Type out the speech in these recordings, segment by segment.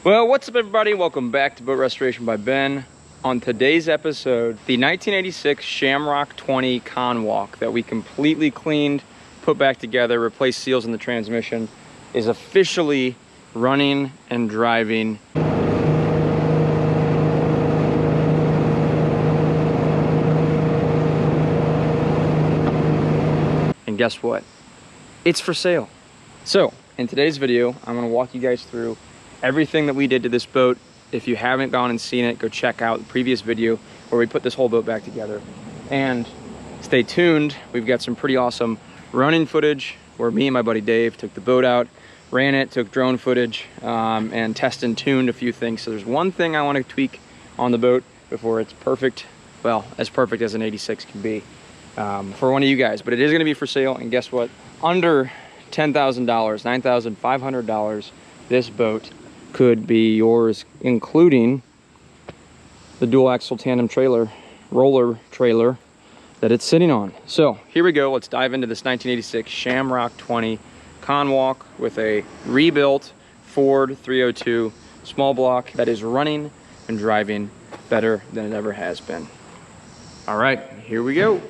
Well, what's up everybody? Welcome back to Boat Restoration by Ben. On today's episode, the 1986 Shamrock 20 Conwalk that we completely cleaned, put back together, replaced seals in the transmission, is officially running and driving. And guess what? It's for sale. So, in today's video, I'm gonna walk you guys through everything that we did to this boat. If you haven't gone and seen it, go check out the previous video where we put this whole boat back together. And stay tuned, we've got some pretty awesome running footage where me and my buddy Dave took the boat out, ran it, took drone footage, and tested and tuned a few things. So there's one thing I want to tweak on the boat before it's perfect, well, as perfect as an 86 can be for one of you guys. But it is gonna be for sale, and guess what? Under $10,000, $9,500, this boat could be yours, including the dual axle tandem trailer, roller trailer that it's sitting on. So here we go, let's dive into this 1986 Shamrock 20 Conwalk with a rebuilt Ford 302 small block that is running and driving better than it ever has been. All right, here we go.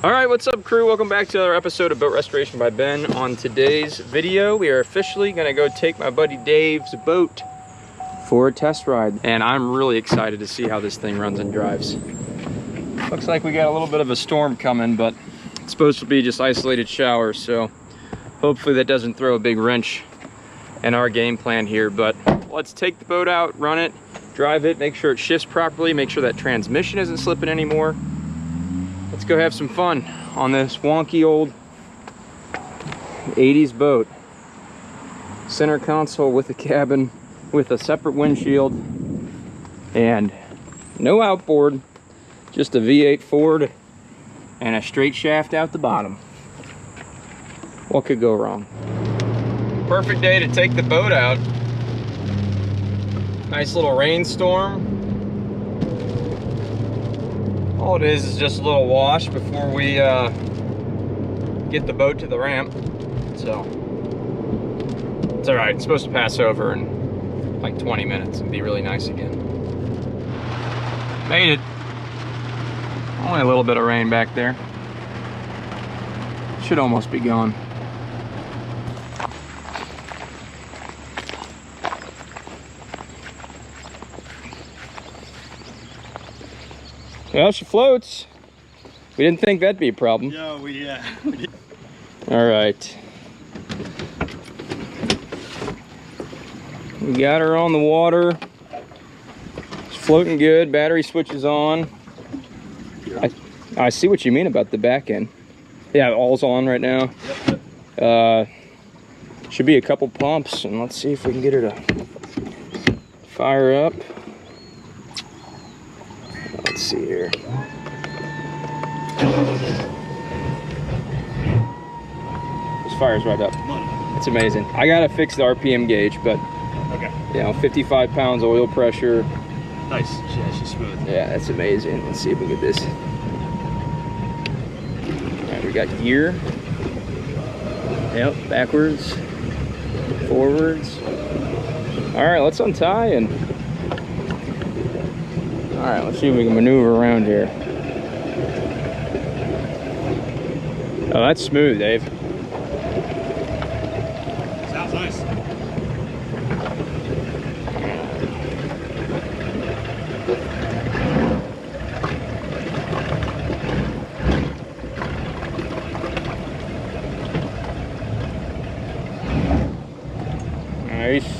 All right, what's up crew? Welcome back to another episode of Boat Restoration by Ben. On today's video, we are officially gonna go take my buddy Dave's boat for a test ride. And I'm really excited to see how this thing runs and drives. Looks like we got a little bit of a storm coming, but it's supposed to be just isolated showers. So hopefully that doesn't throw a big wrench in our game plan here. But let's take the boat out, run it, drive it, make sure it shifts properly, make sure that transmission isn't slipping anymore. Let's go have some fun on this wonky old 80s boat. Center console with a cabin with a separate windshield and no outboard, just a V8 Ford and a straight shaft out the bottom. What could go wrong? Perfect day to take the boat out. Nice little rainstorm. All it is just a little wash before we get the boat to the ramp. So it's all right. It's supposed to pass over in like 20 minutes and be really nice again. Made it. Only a little bit of rain back there. Should almost be gone. Well, she floats. We didn't think that'd be a problem. No, we did. All right. We got her on the water. It's floating good. Battery switches on. I see what you mean about the back end. Yeah, all's on right now. Yep. Should be a couple pumps, and let's see if we can get her to fire up. Let's see here. This fires right up. It's amazing. I gotta fix the RPM gauge, but Okay. you know, 55 pounds oil pressure. Nice. Yeah, she's smooth. Yeah, that's amazing. Let's see if we get this. All right, we got gear. Yep, backwards, forwards. All right, let's untie and. All right, let's see if we can maneuver around here. Oh, that's smooth, Dave. Sounds nice. Nice.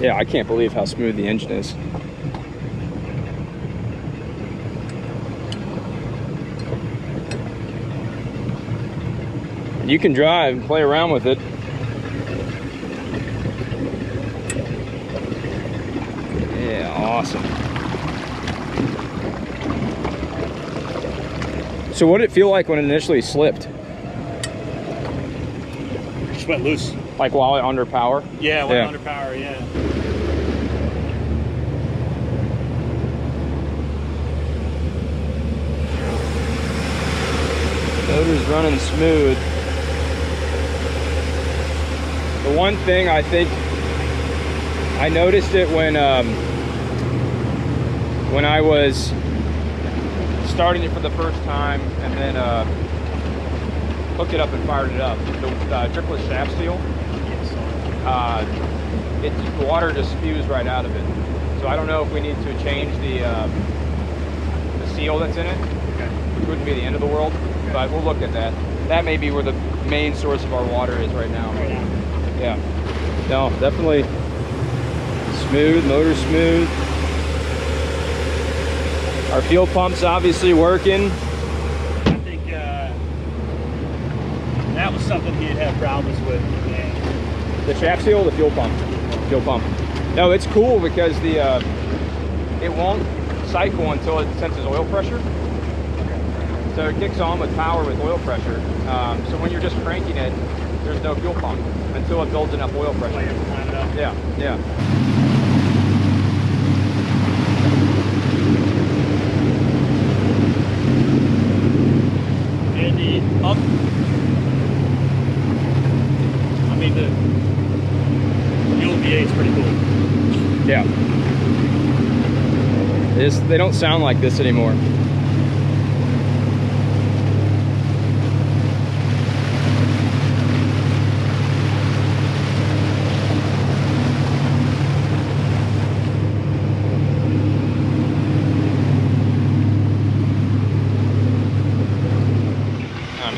Yeah, I can't believe how smooth the engine is. You can drive and play around with it. Yeah, awesome. So what did it feel like when it initially slipped? went loose. Like while under power? Yeah, it went under power, yeah. Motor's running smooth. The one thing I think I noticed it when I was starting it for the first time and then hooked it up and fired it up. The dripless shaft seal, the water just spews right out of it. So I don't know if we need to change the seal that's in it. Okay. Which wouldn't be the end of the world, but we'll look at that. That may be where the main source of our water is right now. Yeah. No, definitely smooth, motor smooth. Our fuel pump's obviously working. I think that was something he'd have problems with. Yeah. The shaft seal or the fuel pump? Fuel pump. No, it's cool because it won't cycle until it senses oil pressure. So it kicks on with power with oil pressure. So when you're just cranking it, there's no fuel pump until it builds enough oil pressure. Yeah, yeah. And the up, I mean the old V8 is pretty cool. Yeah. They don't sound like this anymore.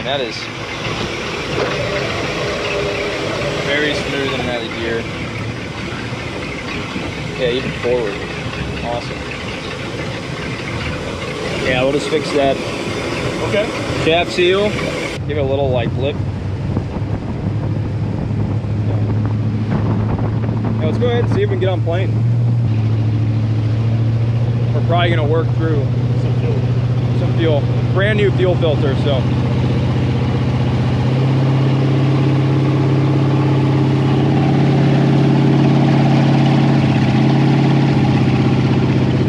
That is very smooth and out of gear. Yeah, even forward. Awesome. Yeah, we'll just fix that. Okay. Shaft seal. Give it a little like lip. Now let's go ahead and see if we can get on plane. We're probably gonna work through some fuel. Brand new fuel filter, so.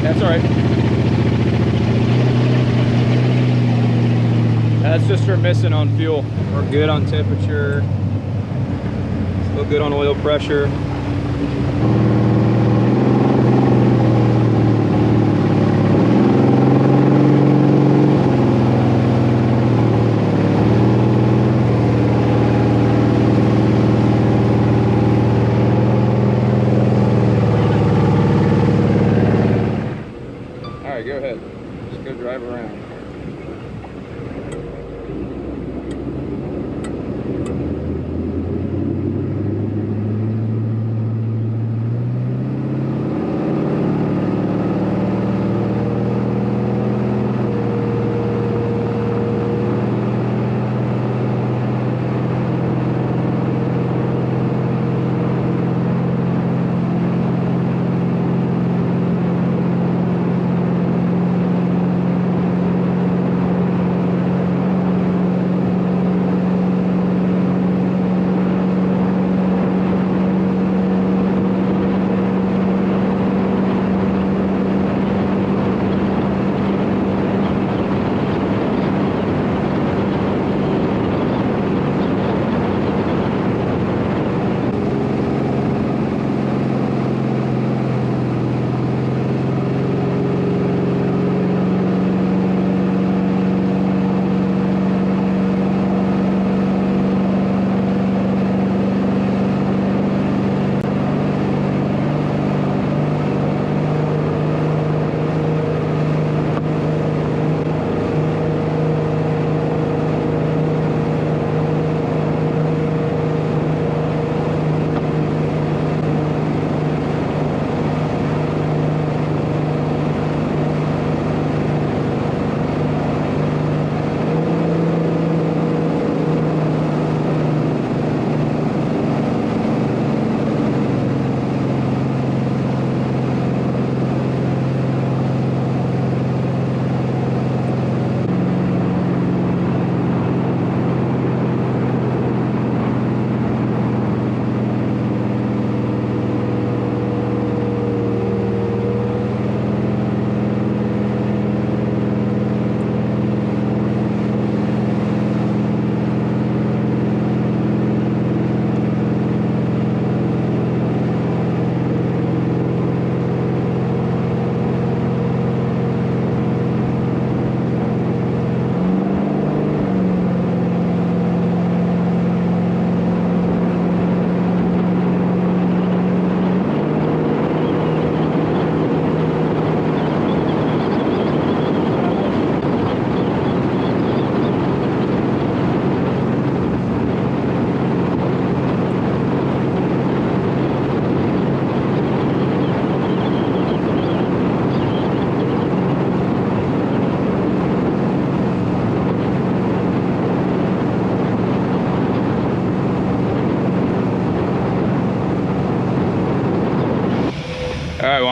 That's all right. That's just for missing on fuel. We're good on temperature. Still good on oil pressure. Go ahead. Just go drive around.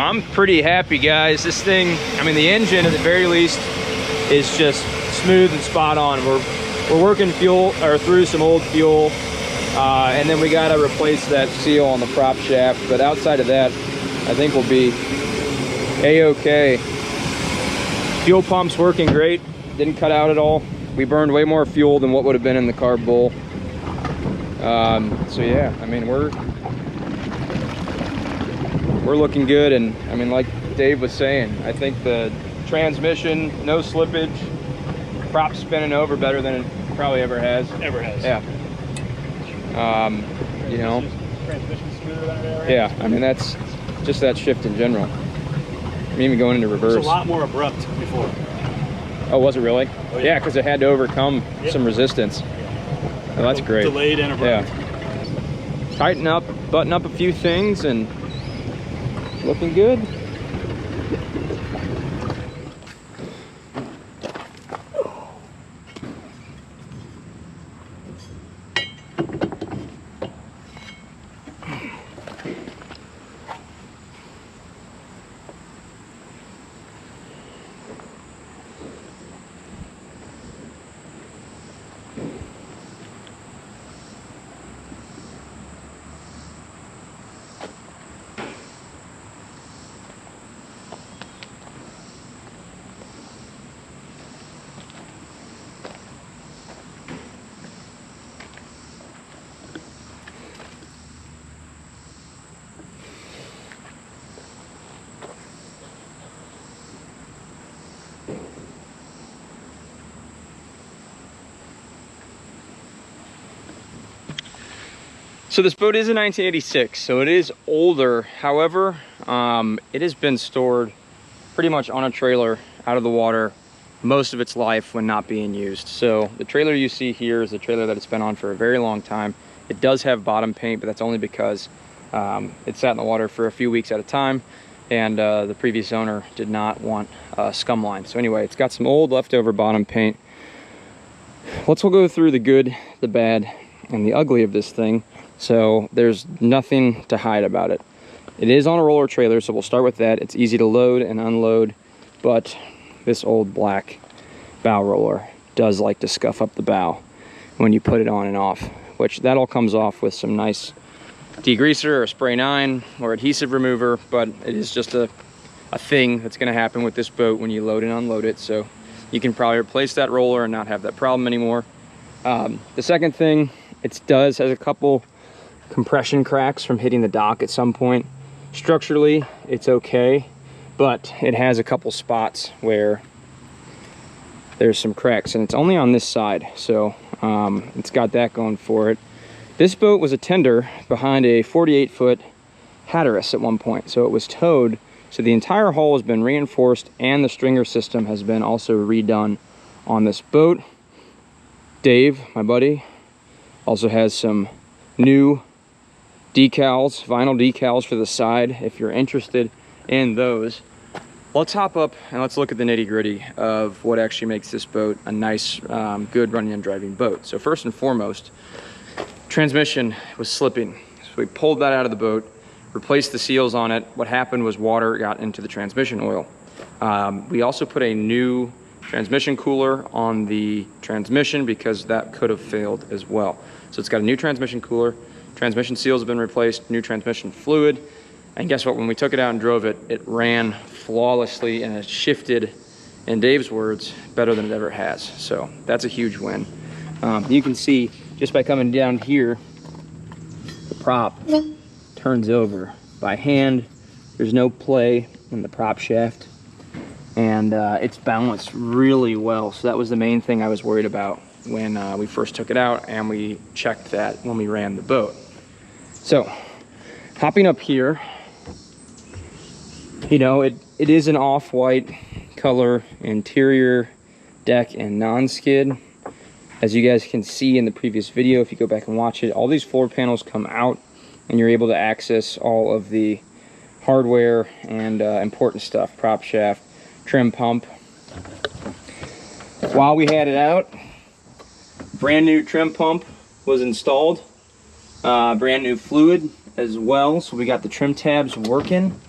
I'm pretty happy, guys. This thing, I mean, the engine at the very least is just smooth and spot on. We're working fuel, or through some old fuel, and then we gotta replace that seal on the prop shaft. But outside of that, I think we'll be a-okay. Fuel pump's working great. Didn't cut out at all. We burned way more fuel than what would have been in the carb bowl. So yeah, I mean, we're looking good. And I mean, like Dave was saying, I think the transmission, no slippage, prop spinning over better than it probably ever has. Ever has. Yeah. You know. Transmission smoother than it ever has. Yeah, I mean, that's just that shift in general. I mean, even going into reverse. It's a lot more abrupt before. Oh, was it really? Oh, yeah, because it had to overcome some resistance. Oh, that's great. Delayed and abrupt. Yeah. Tighten up, button up a few things, and looking good. So this boat is a 1986, so it is older. However, it has been stored pretty much on a trailer out of the water most of its life when not being used. So the trailer you see here is a trailer that it's been on for a very long time. It does have bottom paint, but that's only because it sat in the water for a few weeks at a time, and the previous owner did not want scum line. So anyway, it's got some old leftover bottom paint. Let's go through the good, the bad, and the ugly of this thing. So there's nothing to hide about it. It is on a roller trailer, so we'll start with that. It's easy to load and unload, but this old black bow roller does like to scuff up the bow when you put it on and off, which that all comes off with some nice degreaser or spray 9 or adhesive remover, but it is just a thing that's going to happen with this boat when you load and unload it. So you can probably replace that roller and not have that problem anymore. The second thing, it has a couple compression cracks from hitting the dock at some point. Structurally, it's okay, but it has a couple spots where there's some cracks, and it's only on this side, so it's got that going for it. This boat was a tender behind a 48-foot Hatteras at one point, so it was towed, so the entire hull has been reinforced, and the stringer system has been also redone on this boat. Dave, my buddy, also has some new decals, vinyl decals for the side if you're interested in those. Let's hop up and let's look at the nitty-gritty of what actually makes this boat a nice, good running and driving boat. So first and foremost, transmission was slipping. So we pulled that out of the boat, replaced the seals on it. What happened was water got into the transmission oil. We also put a new transmission cooler on the transmission because that could have failed as well. So it's got a new transmission cooler. Transmission seals have been replaced, new transmission fluid, and guess what? When we took it out and drove it, it ran flawlessly and it shifted, in Dave's words, better than it ever has. So that's a huge win. You can see just by coming down here, the prop turns over by hand. There's no play in the prop shaft, and it's balanced really well. So that was the main thing I was worried about when we first took it out, and we checked that when we ran the boat. So hopping up here, you know, it is an off-white color interior deck and non-skid. As you guys can see in the previous video, if you go back and watch it, all these floor panels come out and you're able to access all of the hardware and important stuff, prop shaft, trim pump. While we had it out, brand new trim pump was installed, brand new fluid as well, so we got the trim tabs working.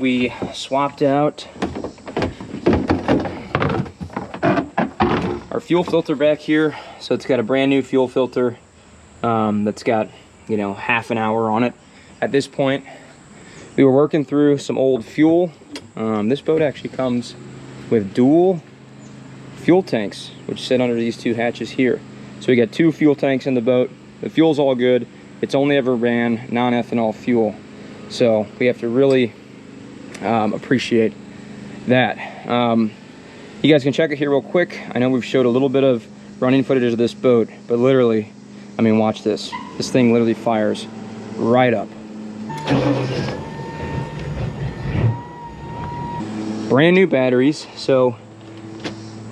we swapped out our fuel filter back here. So it's got a brand new fuel filter that's got, you know, half an hour on it. At this point, we were working through some old fuel. This boat actually comes with dual fuel tanks, which sit under these two hatches here. So we got 2 fuel tanks in the boat. The fuel's all good. It's only ever ran non-ethanol fuel. So we have to really appreciate that. You guys can check it here real quick. I know we've showed a little bit of running footage of this boat, but literally, I mean, watch this. This thing literally fires right up. Brand new batteries. So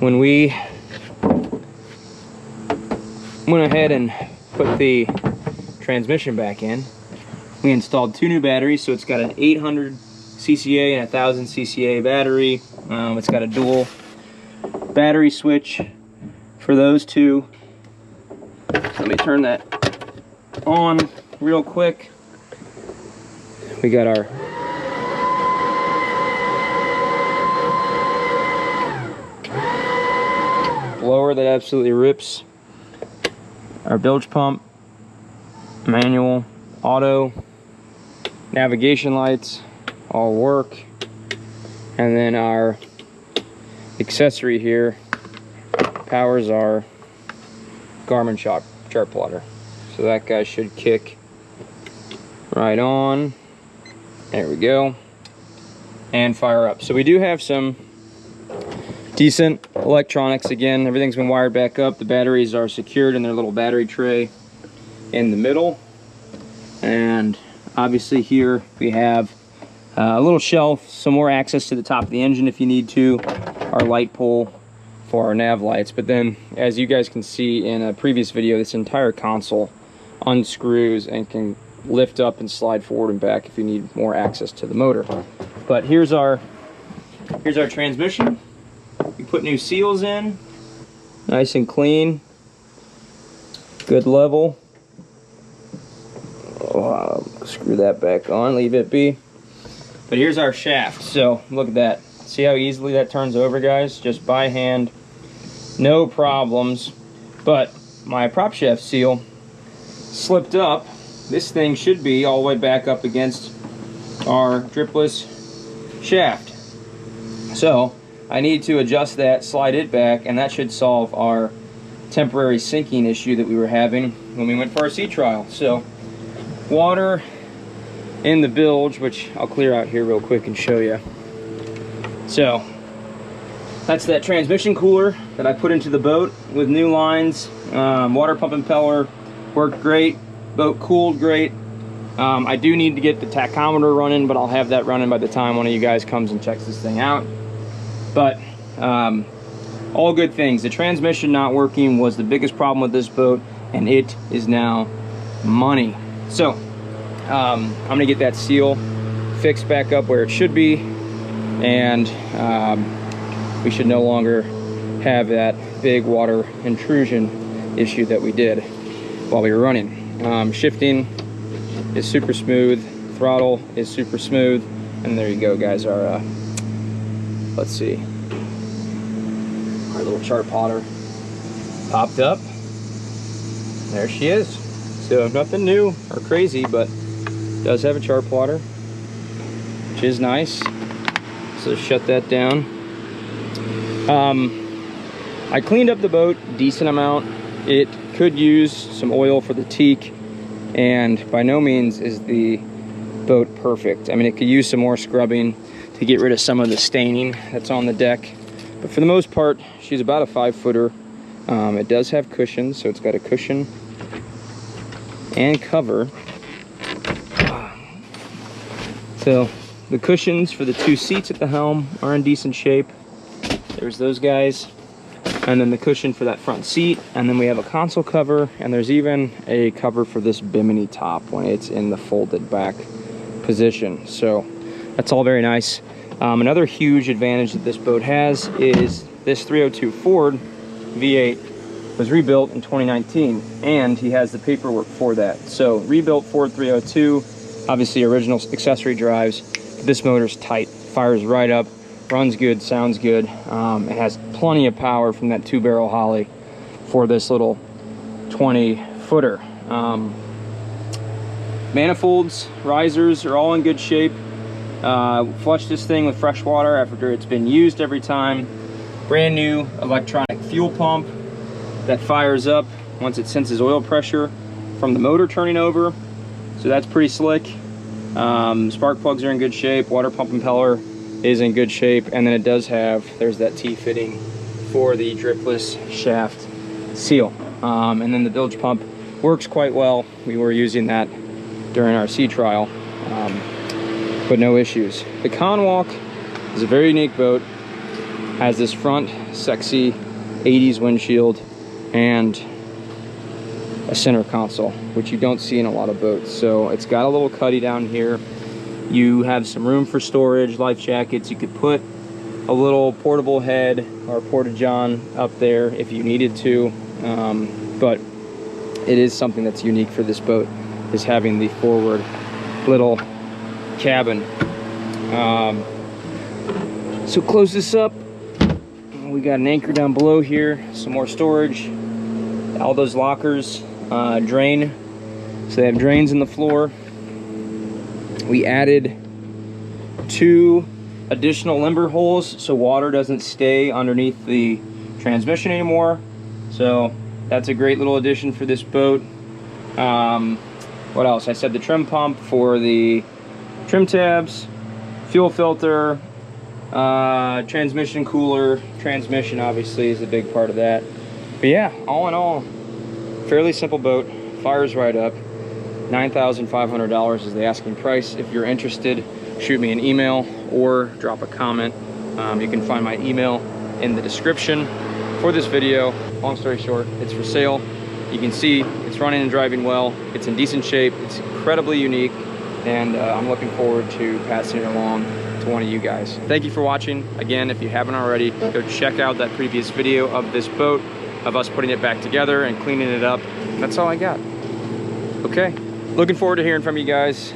when we went ahead and put the transmission back in, we installed 2 new batteries. So it's got an 800 CCA and a 1000 CCA battery. It's got a dual battery switch for those 2. So let me turn that on real quick. We got our blower that absolutely rips, our bilge pump, manual, auto, navigation lights all work, and then our accessory here powers our Garmin chart plotter. So that guy should kick right on. There we go. And fire up. So we do have some decent electronics. Again, everything's been wired back up. The batteries are secured in their little battery tray in the middle. And obviously here we have a little shelf, some more access to the top of the engine if you need to, our light pole for our nav lights. But then, as you guys can see in a previous video, this entire console unscrews and can lift up and slide forward and back if you need more access to the motor. But here's our transmission. We put new seals in, nice and clean, good level. Oh, screw that back on, leave it be. But here's our shaft. So look at that. See how easily that turns over, guys? Just by hand, no problems. But my prop shaft seal slipped up. This thing should be all the way back up against our dripless shaft. So I need to adjust that, slide it back, and that should solve our temporary sinking issue that we were having when we went for our sea trial. So water in the bilge, which I'll clear out here real quick and show you. So that's that transmission cooler that I put into the boat with new lines. Water pump impeller worked great. Boat cooled great. I do need to get the tachometer running, but I'll have that running by the time one of you guys comes and checks this thing out. But all good things. The transmission not working was the biggest problem with this boat, and it is now money. So I'm gonna get that seal fixed back up where it should be, and we should no longer have that big water intrusion issue that we did while we were running. Shifting is super smooth, throttle is super smooth, and there you go, guys. Our let's see, our little chart plotter popped up. There she is. So nothing new or crazy, but does have a chart plotter, which is nice. So shut that down. I cleaned up the boat a decent amount. It could use some oil for the teak, and by no means is the boat perfect. I mean, it could use some more scrubbing to get rid of some of the staining that's on the deck, but for the most part, she's about a 5-footer. It does have cushions, so it's got a cushion and cover. So the cushions for the 2 seats at the helm are in decent shape. There's those guys. And then the cushion for that front seat, and then we have a console cover, and there's even a cover for this bimini top when it's in the folded back position. So that's all very nice. Another huge advantage that this boat has is this 302 Ford V8 was rebuilt in 2019, and he has the paperwork for that. So rebuilt Ford 302, obviously original accessory drives, This motor's tight, fires right up, runs good, sounds good. It has plenty of power from that 2-barrel Holley for this little 20 footer. Manifolds, risers are all in good shape. Flush this thing with fresh water after it's been used every time. Brand new electronic fuel pump that fires up once it senses oil pressure from the motor turning over. So that's pretty slick. Spark plugs are in good shape. Water pump impeller is in good shape. And then it does have, there's that T-fitting for the dripless shaft seal. And then the bilge pump works quite well. We were using that during our sea trial, but no issues. The Conwalk is a very unique boat. Has this front sexy 80s windshield and a center console, which you don't see in a lot of boats. So it's got a little cuddy down here. You have some room for storage, life jackets. You could put a little portable head or porta-john up there if you needed to. But it is something that's unique for this boat, is having the forward little cabin. So close this up. We got an anchor down below here, some more storage. All those lockers drain, so they have drains in the floor. We added 2 additional limber holes so water doesn't stay underneath the transmission anymore. So that's a great little addition for this boat. What else? I said the trim pump for the trim tabs, fuel filter, transmission cooler. Transmission obviously is a big part of that. But yeah, all in all, fairly simple boat, fires right up. $9,500 is the asking price. If you're interested, shoot me an email or drop a comment. You can find my email in the description for this video. Long story short, it's for sale. You can see it's running and driving well. It's in decent shape. It's incredibly unique, and I'm looking forward to passing it along to one of you guys. Thank you for watching. Again, if you haven't already, go check out that previous video of this boat, of us putting it back together and cleaning it up. That's all I got. Okay, looking forward to hearing from you guys.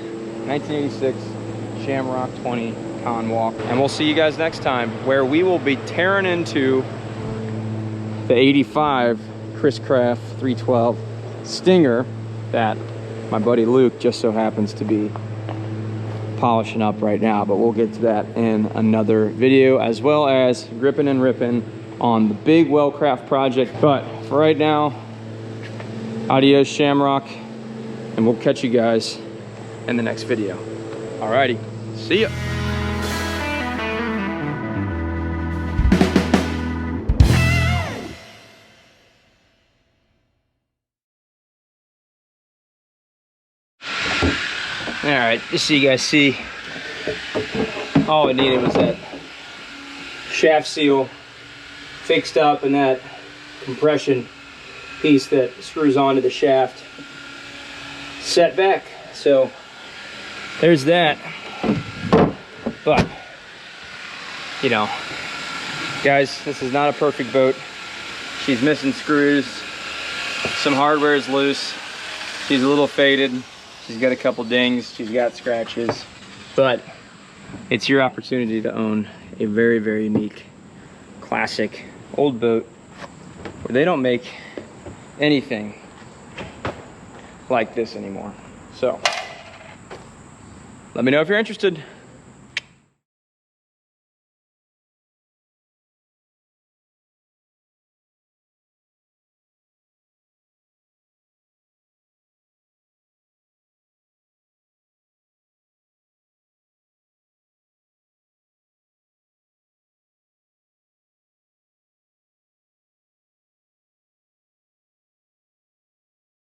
1986 Shamrock 20 Conwalk, and we'll see you guys next time, where we will be tearing into the 85 Chris Craft 312 Stinger that my buddy Luke just so happens to be polishing up right now, but we'll get to that in another video, as well as gripping and ripping on the big Wellcraft project. But for right now, adios Shamrock, and we'll catch you guys in the next video. Alrighty, see ya. All right, just so you guys see, all it needed was that shaft seal fixed up and that compression piece that screws onto the shaft set back. So there's that. But, you know, guys, this is not a perfect boat. She's missing screws. Some hardware is loose. She's a little faded. She's got a couple dings, she's got scratches, but it's your opportunity to own a very, very unique, classic, old boat where they don't make anything like this anymore. So, let me know if you're interested.